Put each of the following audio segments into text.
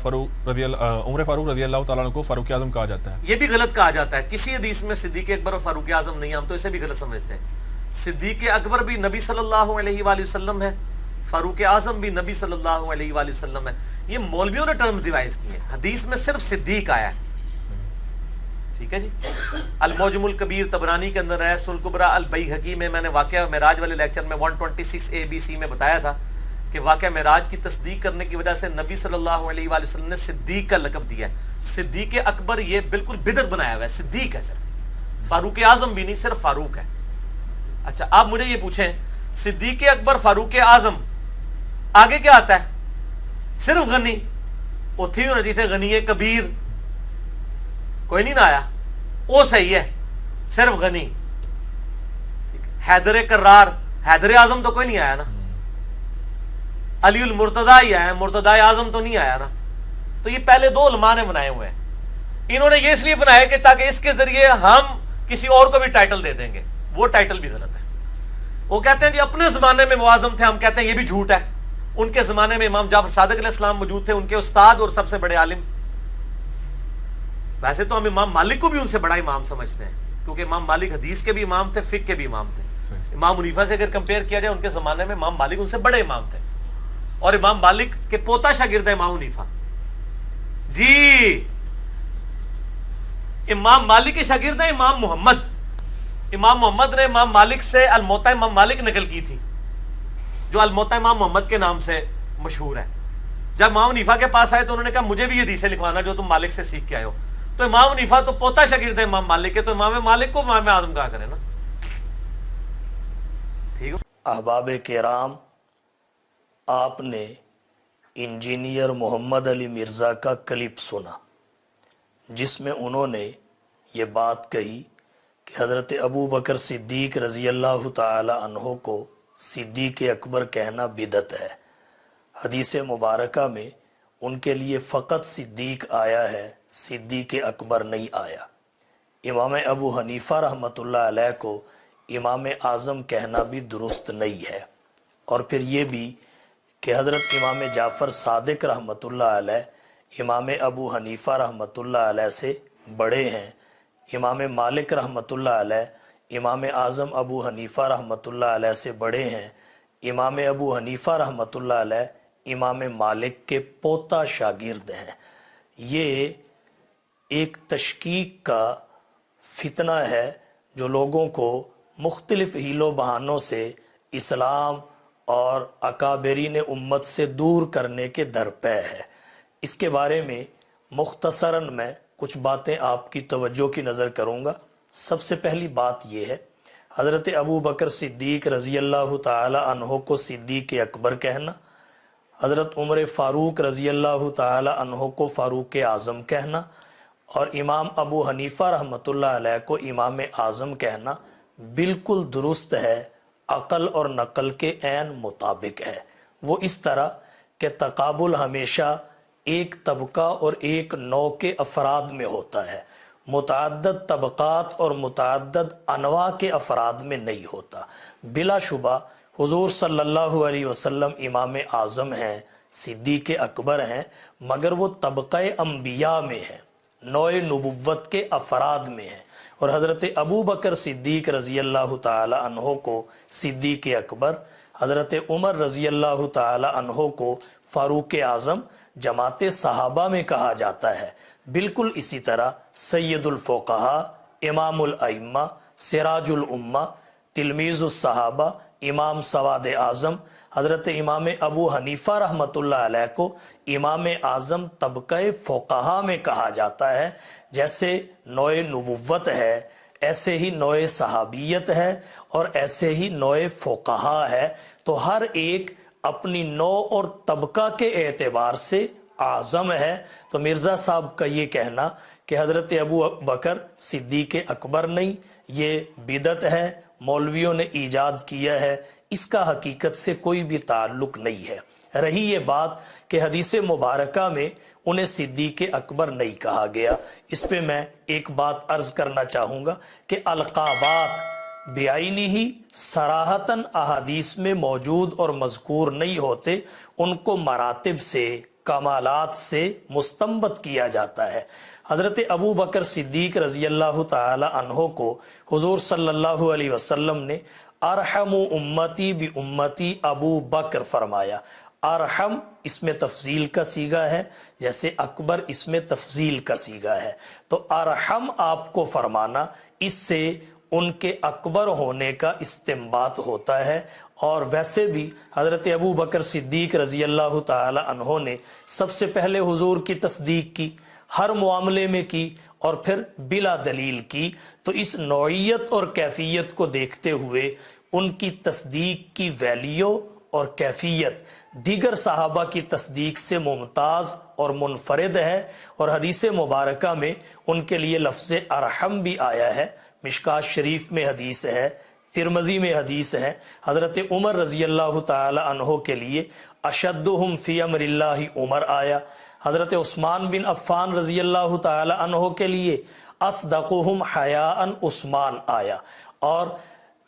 उमर फारूक रजी अल्लाह तआला को फारूक आजम कहा जाता है। یہ بھی غلط کہا جاتا ہے، کسی حدیث میں صدیق اکبر اور فاروق اعظم نہیں ہے، ہم تو اسے بھی غلط سمجھتے ہیں۔ صدیق اکبر بھی نبی صلی اللہ علیہ وآلہ وسلم ہے، فاروق اعظم بھی نبی صلی اللہ علیہ وآلہ وسلم ہے۔ یہ مولویوں نے ٹرم ڈیوائز کی ہے، حدیث میں صرف صدیق آیا ہے، ٹھیک ہے جی۔ المعجم الکبیر طبرانی کے اندر ہے، سنن الکبریٰ البیہقی میں نے واقعہ معراج والے لیکچر میں 126 ABC میں بتایا تھا کہ واقعہ معراج کی تصدیق کرنے کی وجہ سے نبی صلی اللہ علیہ وآلہ وسلم نے صدیق کا لقب دیا ہے۔ صدیق اکبر یہ بالکل بدعت بنایا ہوا ہے، صدیق ہے صرف، فاروق اعظم بھی نہیں، صرف فاروق ہے۔ اچھا آپ مجھے یہ پوچھیں، صدیق اکبر فاروق اعظم آگے کیا آتا ہے؟ صرف غنی، اتھی ہونا چاہیے غنی کبیر، کوئی نہیں نہ آیا، وہ صحیح ہے، صرف غنی۔ حیدر کرار، حیدر اعظم تو کوئی نہیں آیا نا، علی المرتضیٰ ہی آیا، مرتضیٰ اعظم تو نہیں آیا نا۔ تو یہ پہلے دو علماء نے بنائے ہوئے ہیں، انہوں نے یہ اس لیے بنایا کہ تاکہ اس کے ذریعے ہم کسی اور کو بھی ٹائٹل دے دیں گے، وہ ٹائٹل بھی غلط ہے۔ وہ کہتے ہیں جی اپنے زمانے میں معظم تھے، ہم کہتے ہیں یہ بھی جھوٹ ہے۔ ان کے زمانے میں امام جعفر صادق علیہ السلام موجود تھے، ان کے استاد اور سب سے بڑے عالم۔ ویسے تو ہم امام مالک کو بھی ان سے بڑا امام سمجھتے ہیں، کیونکہ امام مالک حدیث کے بھی امام تھے، فقہ کے بھی امام تھے۔ امام حنیفہ سے اگر کمپیئر کیا جائے، ان کے زمانے میں امام مالک ان سے بڑے امام تھے، اور امام مالک کے پوتا شاگرد ہے امام حنیفہ جی۔ امام مالک کے شاگرد ہیں امام محمد، امام محمد نے امام مالک سے الموطا امام مالک نقل کی تھی، جو الموطا امام محمد کے نام سے مشہور ہے۔ جب امام حنیفہ کے پاس آئے تو انہوں نے کہا مجھے بھی یہ حدیثیں لکھوانا جو تم مالک سے سیکھ کے آئے ہو۔ تو امام حنیفہ تو پوتا شاگرد ہے امام مالک کے، تو امام مالک کو امام اعظم کہا کرے نا، ٹھیک ہے۔ احباب کرام، آپ نے انجینئر محمد علی مرزا کا کلپ سنا، جس میں انہوں نے یہ بات کہی کہ حضرت ابو بکر صدیق رضی اللہ تعالی عنہ کو صدیق اکبر کہنا بدعت ہے۔ حدیث مبارکہ میں ان کے لیے فقط صدیق آیا ہے، صدیق اکبر نہیں آیا۔ امام ابو حنیفہ رحمۃ اللہ علیہ کو امام اعظم کہنا بھی درست نہیں ہے۔ اور پھر یہ بھی کہ حضرت امام جعفر صادق رحمۃ اللہ علیہ امام ابو حنیفہ رحمۃ اللہ علیہ سے بڑے ہیں، امام مالک رحمۃ اللہ علیہ امام اعظم ابو حنیفہ رحمۃ اللہ علیہ سے بڑے ہیں، امام ابو حنیفہ رحمۃ اللہ علیہ امام مالک کے پوتا شاگرد ہیں۔ یہ ایک تشکیک کا فتنہ ہے جو لوگوں کو مختلف حیل و بہانوں سے اسلام اور اکابرین امت سے دور کرنے کے درپے ہے۔ اس کے بارے میں مختصراً میں کچھ باتیں آپ کی توجہ کی نظر کروں گا۔ سب سے پہلی بات یہ ہے، حضرت ابو بکر صدیق رضی اللہ تعالی عنہ کو صدیق اکبر کہنا، حضرت عمر فاروق رضی اللہ تعالی عنہ کو فاروق اعظم کہنا، اور امام ابو حنیفہ رحمۃ اللہ علیہ کو امام اعظم کہنا بالکل درست ہے، عقل اور نقل کے عین مطابق ہے۔ وہ اس طرح کہ تقابل ہمیشہ ایک طبقہ اور ایک نوع کے افراد میں ہوتا ہے، متعدد طبقات اور متعدد انواع کے افراد میں نہیں ہوتا۔ بلا شبہ حضور صلی اللہ علیہ وسلم امام اعظم ہیں، صدیق اکبر ہیں، مگر وہ طبقہ انبیاء میں ہیں، نوع نبوت کے افراد میں ہیں۔ اور حضرت ابو بکر صدیق رضی اللہ تعالی عنہ کو صدیق اکبر، حضرت عمر رضی اللہ تعالی عنہ کو فاروق اعظم جماعت صحابہ میں کہا جاتا ہے۔ بالکل اسی طرح سید الفقہاء، امام الائمہ، سراج الامہ، تلمیذ الصحابہ، امام سواد اعظم حضرت امام ابو حنیفہ رحمۃ اللہ علیہ کو امام اعظم طبقہ فقہاء میں کہا جاتا ہے۔ جیسے نوع نبوت ہے، ایسے ہی نوع صحابیت ہے، اور ایسے ہی نوع فقہاء ہے۔ تو ہر ایک اپنی نوع اور طبقہ کے اعتبار سے اعظم ہے۔ تو مرزا صاحب کا یہ کہنا کہ حضرت ابو بکر صدیق اکبر نہیں، یہ بدعت ہے، مولویوں نے ایجاد کیا ہے، اس کا حقیقت سے کوئی بھی تعلق نہیں ہے۔ رہی یہ بات کہ حدیث مبارکہ میں انہیں صدیق اکبر نہیں کہا گیا، اس پہ میں ایک بات عرض کرنا چاہوں گا کہ القابات بعینی ہی صراحتاً احادیث میں موجود اور مذکور نہیں ہوتے، ان کو مراتب سے، कमालात से मुस्तंबत किया जाता है। हजरत अबू बकर सिद्दीक रजी अल्लाह ताला अन्हो को हुजूर सल्लल्लाहु अलैहि वसल्लम ने अरहमु उम्मती बि उम्मती अबू बकर फरमाया। अरहम इसमें तफजील का सीगा है, जैसे अकबर इसमें तफजील का सीगा है। तो अरहम आपको फरमाना, इससे उनके अकबर होने का इस्तिंबात होता है। और वैसे भी हज़रत अबू बकर सिद्दीक रज़ी अल्लाह ताला अन्हो ने सबसे पहले हुजूर की तस्दीक की, हर मामले में की और फिर बिला दलील की। तो इस नौइयत और कैफियत को देखते हुए उनकी तस्दीक की वैल्यू और कैफियत दीगर सहाबा की तस्दीक से मुमताज़ और मुनफरिद है। और हदीस मुबारका में उनके लिए लफ्ज़ अरहम भी आया है। मिशकात शरीफ में हदीस है, तिरमजी में हदीस है। हज़रत उमर रज़ी अल्लाह ताला अन्हो के लिए अशद्दुहुम फ़ी अम्रिल्लाहि उमर आया। हज़रत उस्मान बिन अफ़्फ़ान रज़ी अल्लाह ताला अन्हो के लिए अस्दक़ुहुम हयाअन उस्मान आया। और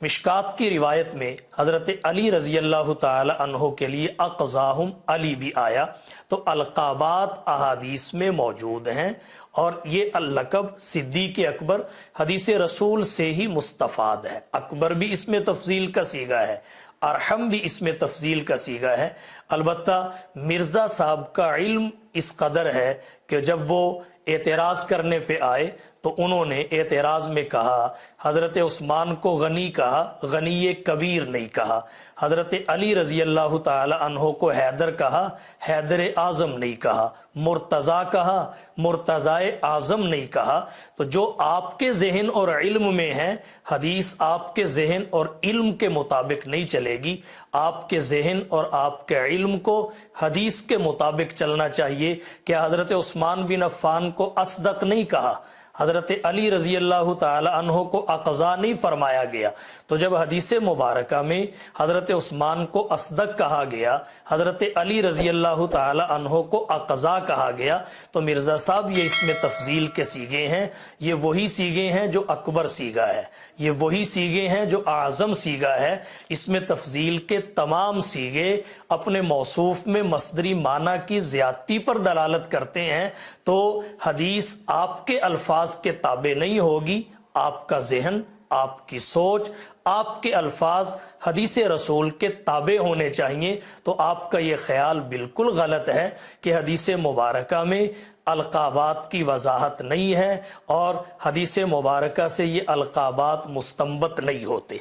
मिशकात की रिवायत में हज़रत अली रज़ी अल्लाह ताला अन्हो के लिए अक़ज़ाहुम अली भी आया। तो अलक़ाबात अहादीस में मौजूद हैं और ये लक़ब सिद्दीक़ अकबर हदीस रसूल से ही मुस्तफ़ाद है। अकबर भी इसमें तफजील का सीगा है, अरहम भी इसमें तफजील का सीगा है। अलबत्ता मिर्ज़ा साहब का इल्म इस कदर है कि जब वो एतराज़ करने पे आए तो उन्होंने एतराज़ में कहा, हज़रत उस्मान को गनी कहा, गनी कबीर नहीं कहा। हज़रत अली रज़ी अल्लाह ताला अन्हो को हैदर कहा, हैदर आज़म नहीं कहा। मुर्तज़ा कहा, मुर्तज़ाए आज़म नहीं कहा। तो जो आपके जहन और इल्म में है, हदीस आपके जहन और इल्म के मुताबिक नहीं चलेगी। आपके जहन और आपके इल्म को हदीस के मुताबिक चलना चाहिए। क्या हज़रत उस्मान बिन अफ़्फ़ान को असदक नहीं कहा, हज़रत अली रज़ी अल्लाह ताला अन्हो को अक़ज़ा नहीं फरमाया गया। तो जब हदीस मुबारका में हज़रत उस्मान को असदक कहा गया, हज़रत अली रज़ी अल्लाह ताला अन्हो को अक़ज़ा कहा गया, तो मिर्ज़ा साहब ये इसमें तफजील के सीगे हैं। ये वही सीगे हैं जो अकबर सीगा है, ये वही सीगे हैं जो आज़म सीगा है। इसमें तफजील के तमाम सीगे अपने मौसूफ में मस्दरी माना की ज़्यादती पर दलालत करते हैं। तो हदीस आपके अल्फाज के ताबे नहीं होगी। आपका जहन, आपकी सोच, आपके अल्फाज हदीस रसूल के ताबे होने चाहिए। तो आपका ये ख्याल बिल्कुल गलत है कि हदीस मुबारका में अलक़ाबात की वजाहत नहीं है और हदीस मुबारका से ये अलक़ाबात मुस्तंबत नहीं होते।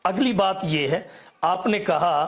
अगली बात ये है, आपने कहा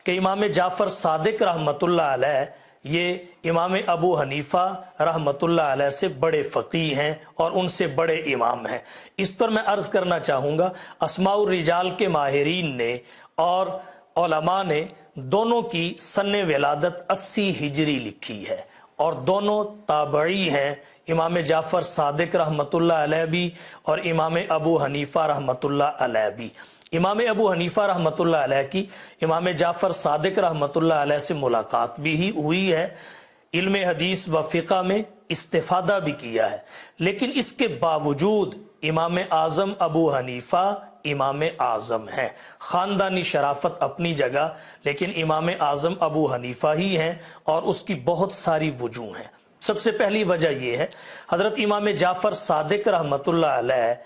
कि इमाम जाफ़र सादिक रहमतुल्लाह अलैह ये इमाम अबू हनीफा रहमतुल्लाह अलैह से बड़े फ़क़ीह हैं और उनसे बड़े इमाम हैं। इस पर मैं अर्ज़ करना चाहूँगा, अस्माउर रिजाल के माहिरीन ने और उलमा ने दोनों की सन्ने विलादत 80 हिजरी लिखी है और दोनों ताबई हैं। इमाम जाफ़र सादिक रहमतुल्लाह अलैह भी और इमाम अबू हनीफा रहमतुल्लाह अलैह भी। इमाम अबू हनीफा रहमतुल्लाह अलैह की इमाम जाफ़र सादिक रहमतुल्लाह अलैह से मुलाकात भी ही हुई है, इल्म हदीस व फ़िक़्ह में इस्तिफ़ादा भी किया है। लेकिन इसके बावजूद इमाम आज़म अबू हनीफा इमाम आज़म हैं। ख़ानदानी शराफत अपनी जगह, लेकिन इमाम आज़म अबू हनीफा ही हैं और उसकी बहुत सारी वजूह हैं। सबसे पहली वजह यह है, हज़रत इमाम जाफ़र सादिक रहमतुल्लाह अलैह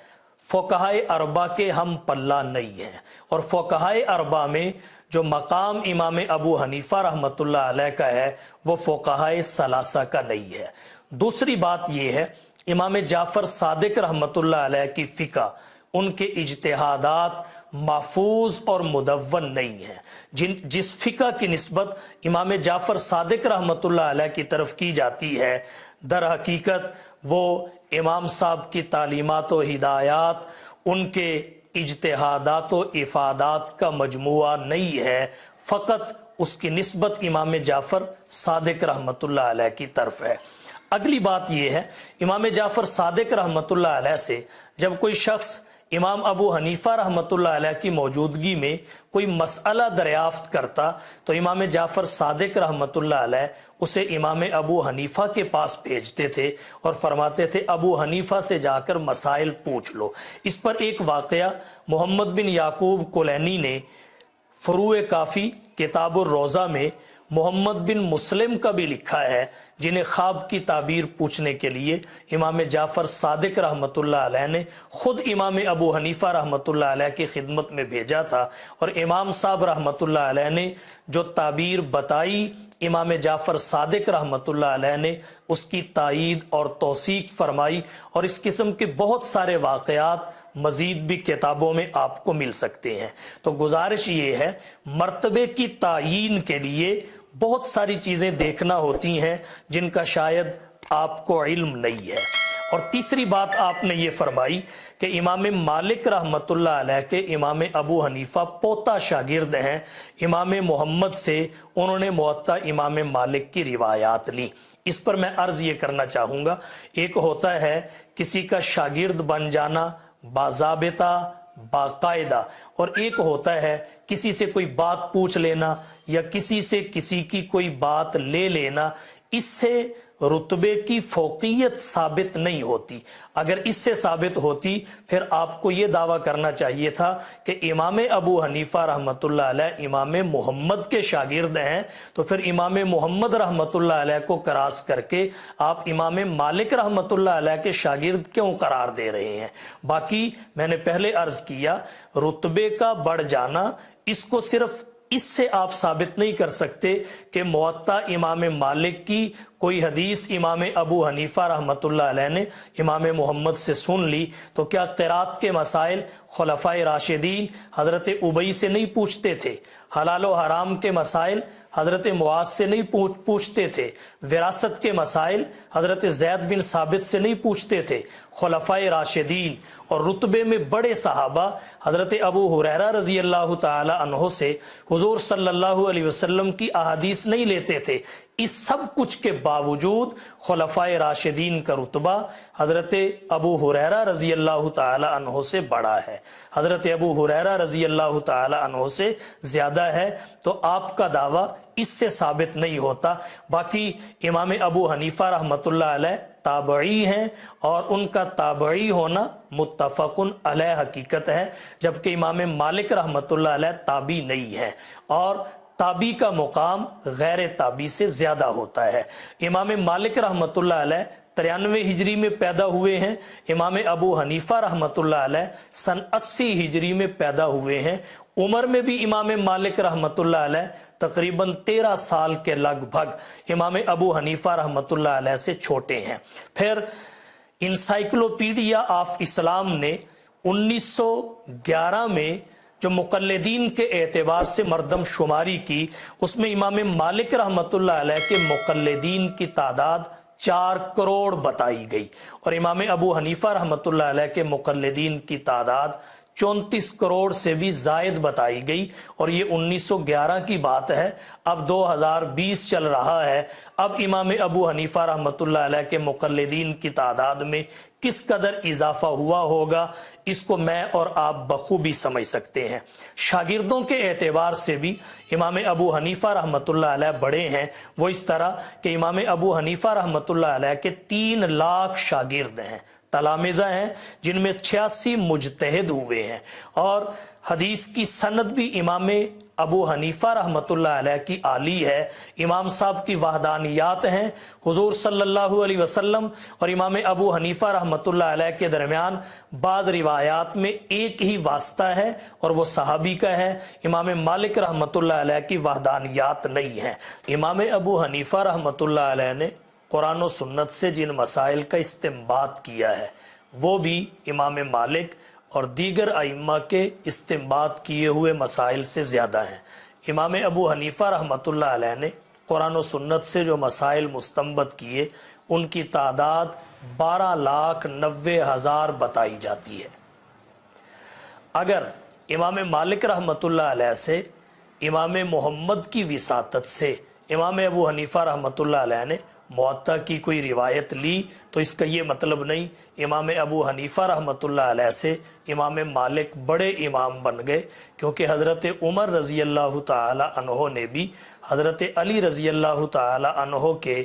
फ़ुक़हाए अरबा के हम पल्ला नहीं हैं और फ़ुक़हाए अरबा में जो मकाम इमाम अबू हनीफा रहमतुल्लाह अलैह का है वो फ़ुक़हाए सलासा का नहीं है। दूसरी बात यह है, इमाम जाफ़र सादिक रहमतुल्लाह अलैह की फ़िक़्ह, उनके इज्तिहादात महफूज और मुदव्वन नहीं है। जिस फ़िक़्ह की निस्बत इमाम जाफ़र सादिक रहमतुल्लाह अलैह की तरफ की जाती है, दर हकीकत वो इमाम साहब की तालीमात व हिदायत, उनके इज्तिहादात व इफ़ादात का मजमुआ नहीं है, फ़कत उसकी निस्बत इमाम जाफ़र सादिक रहमतुल्लाह अलैह की तरफ है। अगली बात यह है, इमाम जाफ़र सादिक रहमतुल्लाह अलैह से जब कोई शख्स इमाम अबू हनीफा रहमतुल्लाह अलैह की मौजूदगी में कोई मसला दरियाफ्त करता तो इमाम जाफ़र सादिक रहमतुल्लाह अलैह उसे इमाम अबू हनीफा के पास भेजते थे और फरमाते थे अबू हनीफा से जाकर मसाइल पूछ लो। इस पर एक वाक़या मोहम्मद बिन याकूब कुलैनी ने फ़ुरूए काफ़ी किताबुर रोज़ा में मोहम्मद बिन मुस्लिम का भी लिखा है, जिन्हें ख्वाब की ताबीर पूछने के लिए इमाम जाफ़र सादिक रहमतुल्लाह अलैह ने खुद इमाम अबू हनीफा रहमतुल्लाह अलैह की खिदमत में भेजा था, और इमाम साहब रहमतुल्लाह अलैह ने जो ताबीर बताई, इमाम जाफ़र सादिक रहमतुल्लाह अलैह ने उसकी तायीद और तौसीक फरमाई, और इस किस्म के बहुत सारे वाक़यात मजीद भी किताबों में आपको मिल सकते हैं। तो गुजारिश ये है, मर्तबे की तायीन के लिए बहुत सारी चीज़ें देखना होती हैं जिनका शायद आपको इल्म नहीं है। और तीसरी बात आपने ये फरमाई कि इमाम मालिक रहमतुल्लाह अलैह के इमाम अबू हनीफा पोता शागिर्द हैं इमाम मोहम्मद से, उन्होंने मुअत्ता इमाम मालिक की रिवायात ली। इस पर मैं अर्ज़ ये करना चाहूँगा, एक होता है किसी का शागिर्द बन जाना बाज़ाबिता बाकायदा, और एक होता है किसी से कोई बात पूछ लेना या किसी से किसी की कोई बात ले लेना। इससे रुतबे की फौकियत साबित नहीं होती। अगर इससे साबित होती फिर आपको ये दावा करना चाहिए था कि इमाम अबू हनीफा रहमतुल्लाह अलैह इमाम मोहम्मद के शागिर्द हैं, तो फिर इमाम मोहम्मद रहमतुल्लाह अलैह को करास करके आप इमाम मालिक रहमतुल्लाह अलैह के शागिर्द क्यों करार दे रहे हैं। बाकी मैंने पहले अर्ज किया, रुतबे का बढ़ जाना, इसको सिर्फ इससे आप साबित नहीं कर सकते कि मुअत्ता इमाम मालिक की कोई हदीस इमाम अबू हनीफा रहमतुल्लाह अलैह ने इमाम मोहम्मद से सुन ली, तो क्या क़िरात के मसाइल खुलफ़ाए राशिदीन हज़रत उबई से नहीं पूछते थे? हलाल व हराम के मसाइल हज़रत मुआज़ से नहीं पूछते थे? विरासत के मसाइल हज़रत ज़ैद बिन साबित से नहीं पूछते थे? खुलफ़ाए राशिदीन और रुतबे में बड़े सहाबा हज़रत अबू हुरैरा रज़ी अल्लाह ताला अन्हो से हुज़ूर सल्लल्लाहु अलैहि वसल्लम की अहादीस नहीं लेते थे। इस सब कुछ के बावजूद खुलफ़ाए राशिदीन का रुतबा हज़रत अबू हुरैरा रज़ी अल्लाह ताला अन्हो से बड़ा है, हज़रत अबू हुरैरा रज़ी अल्लाह ताला अन्हो से ज़्यादा है। तो आपका दावा इससे साबित नहीं होता। बाकी इमाम अबू हनीफा रहमतुल्लाह अलैह ताबई हैं और उनका ताबई होना मुत्तफ़क़ुन अलैह हकीकत है, जबकि इमाम मालिक रहमतुल्लाह अलैह ताबी नहीं है, और ताबी का मुकाम गैर ताबी से ज़्यादा होता है। इमाम मालिक रहमतुल्लाह अलैह 93 हिजरी में पैदा हुए हैं, इमाम अबू हनीफा रहमतुल्लाह अलैह सन 80 हिजरी में पैदा हुए हैं। उम्र में भी इमाम मालिक रहमतुल्लाह अलैह तकरीबन 13 साल के लगभग इमाम अबू हनीफा रहमतुल्लाह अलैह से छोटे हैं। फिर इंसाइक्लोपीडिया ऑफ इस्लाम ने 1911 में जो मुक़ल्लिदीन के एतबार से मरदम शुमारी की, उसमें इमाम मालिक रहमतुल्लाह अलैह के मुक़ल्लिदीन की तादाद 4 करोड़ बताई गई, और इमाम अबू हनीफा रहमतुल्लाह अलैह के मुक़ल्लिदीन की तादाद 34 करोड़ से भी जायद बताई गई। और ये 1911 की बात है, अब 2020 चल रहा है। अब इमाम अबू हनीफा रहमतुल्लाह अलैह के मुक़ल्लिदीन की तादाद में किस कदर इजाफा हुआ होगा, इसको मैं और आप बखूबी समझ सकते हैं। शागिर्दों के एतबार से भी इमाम अबू हनीफा रहमतुल्लाह अलैह बड़े हैं। वो इस तरह कि इमाम अबू हनीफा रहमतुल्लाह अलैह के 3 लाख शागिर्द हैं, तलामिज़ा हैं, जिनमें 86 मुजतहिद हुए हैं, और हदीस की सनद भी इमाम अबू हनीफा रहमतुल्लाह अलैह की आली है। इमाम साहब की वहदानियात हैं। हुजूर सल्लल्लाहु अलैहि वसल्लम और इमाम अबू हनीफा रहमतुल्लाह अलैह के दरमियान बाज़ रिवायात में एक ही वास्ता है और वो सहाबी का है। इमाम मालिक रहमतुल्लाह अलैह की वहदानियात नहीं है। इमाम अबू हनीफा रहमतुल्लाह अलैह ने कुरान और सुन्नत से जिन मसाइल का इस्तिंबात किया है वो भी इमाम मालिक और दीगर अइम्मा के इस्तिंबात किए हुए मसाइल से ज़्यादा हैं। इमाम अबू हनीफा रहमतुल्लाह अलैह ने कुरान और सुन्नत से जो मसाइल मुस्तंबत किए उनकी तादाद 12,90,000 बताई जाती है। अगर इमाम मालिक रहमतुल्लाह अलैह से इमाम मोहम्मद की विसातत से इमाम अबू हनीफा रहमतुल्लाह अलैह ने मुअत्ता की कोई रिवायत ली तो इसका ये मतलब नहीं इमाम अबू हनीफा रहमतुल्लाह अलैह से इमाम मालिक बड़े इमाम बन गए, क्योंकि हज़रत उमर रज़ी अल्लाह ताला अन्हो ने भी हज़रत अली रज़ी अल्लाह ताला अन्हो के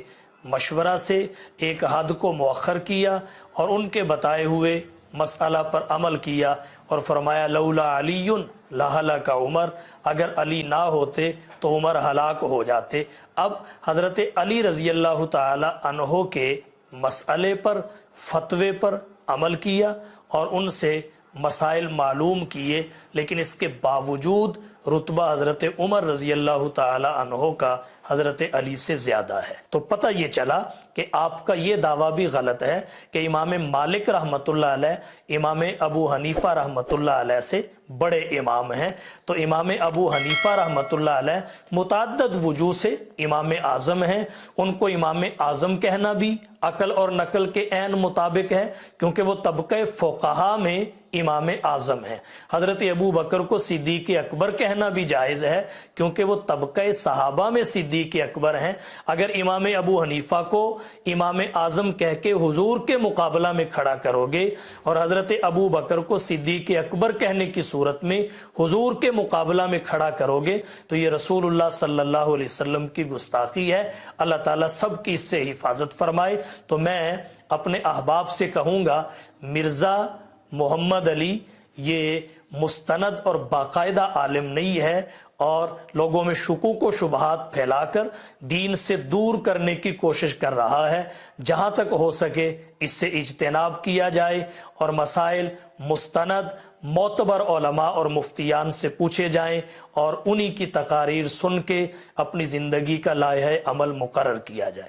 मशवरा से एक हद को मुअख्खर किया और उनके बताए हुए मसअला पर अमल किया और फरमाया लौला अलीयुन لہلک عمر، اگر علی نہ ہوتے تو عمر ہلاک ہو جاتے۔ اب حضرت علی رضی اللہ تعالی عنہ کے مسئلے پر، فتوے پر عمل کیا اور ان سے مسائل معلوم کیے، لیکن اس کے باوجود رتبہ حضرت عمر رضی اللہ تعالی عنہ کا حضرت علی سے زیادہ ہے۔ تو پتہ یہ چلا کہ آپ کا یہ دعویٰ بھی غلط ہے کہ امام مالک رحمۃ اللہ علیہ امام ابو حنیفہ رحمۃ اللہ علیہ سے بڑے امام ہیں۔ تو امام ابو حنیفہ رحمۃ اللہ علیہ متعدد وجوہ سے امام اعظم ہیں، ان کو امام اعظم کہنا بھی عقل اور نقل کے عین مطابق ہے، کیونکہ وہ طبقہ فقہا میں امام اعظم ہیں۔ حضرت ابو بکر کو صدیق اکبر کہنا بھی جائز ہے، کیونکہ وہ طبقہ صحابہ میں صدیق اکبر ہیں۔ اگر امام ابو حنیفہ کو امام اعظم کہہ کے حضور کے مقابلہ میں کھڑا کرو گے اور حضرت ابو بکر کو صدیق اکبر کہنے کی صورت میں حضور کے مقابلہ میں کھڑا کرو گے تو یہ رسول اللہ صلی اللہ علیہ وسلم کی گستاخی ہے۔ اللہ تعالیٰ سب کی اس سے حفاظت فرمائے۔ تو میں اپنے احباب سے کہوں گا، مرزا محمد علی یہ مستند اور باقاعدہ عالم نہیں ہے اور لوگوں میں شکوک و شبہات پھیلا کر دین سے دور کرنے کی کوشش کر رہا ہے۔ جہاں تک ہو سکے اس سے اجتناب کیا جائے اور مسائل مستند معتبر علماء اور مفتیان سے پوچھے جائیں اور انہی کی تقاریر سن کے اپنی زندگی کا لائحہ عمل مقرر کیا جائے۔